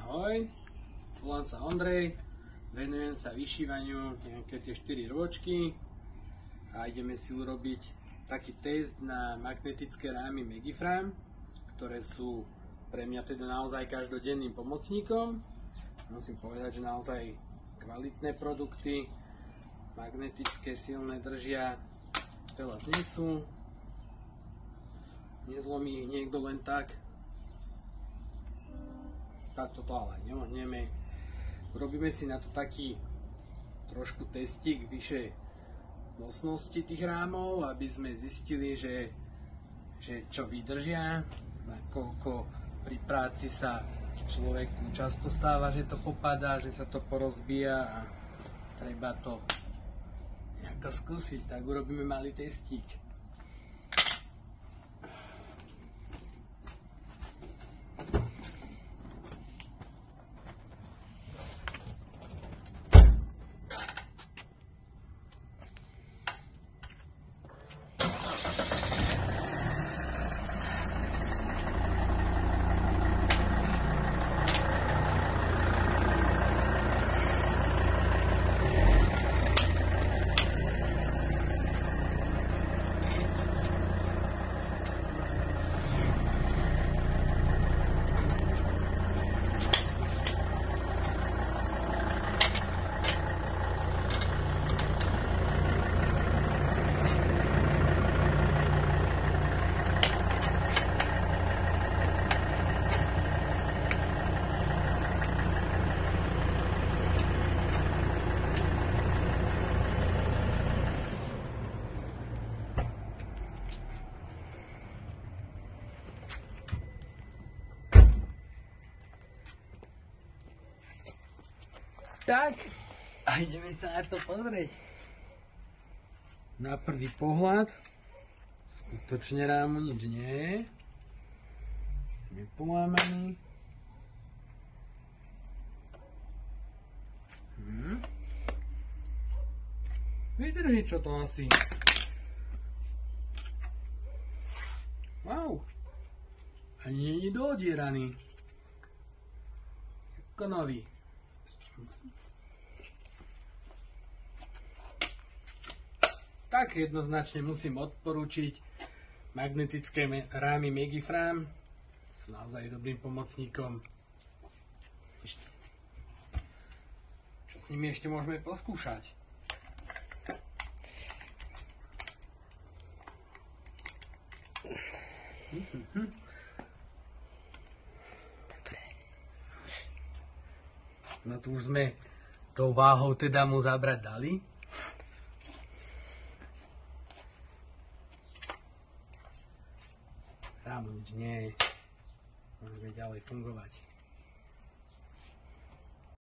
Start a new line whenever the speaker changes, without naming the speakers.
Ahoj, volám sa Ondrej, venujem sa vyšívaniu nejaké tie 4 rôčky a ideme si urobiť taký test na magnetické rámy Megifram, ktoré sú pre mňa teda naozaj každodenným pomocníkom. Musím povedať, že naozaj kvalitné produkty, magnetické, silné, držia, veľa znesú, nezlomí ich niekto len tak. Takto to ale neohneme. Urobíme si na to taký trošku testík vyššej mocnosti tých rámov, aby sme zistili, že čo vydržia, nakoľko pri práci sa človeku často stáva, že to popadá, že sa to porozbíja a treba to nejako skúsiť. Tak urobíme malý testík. Tak, a ideme sa na to pozrieť. Na prvý pohľad skutočne rámu nič nie je. Je polámaný. Vydrží čo to asi. Wow. Ani nie je doodieraný. Ako nový. Tak jednoznačne musím odporúčiť magnetické rámy Megifram. Sú naozaj dobrým pomocníkom. Čo s nimi ešte môžeme poskúšať? No tu už sme tou váhou teda mu zabrať dali. Rámu nič nie je. Môžeme ďalej fungovať.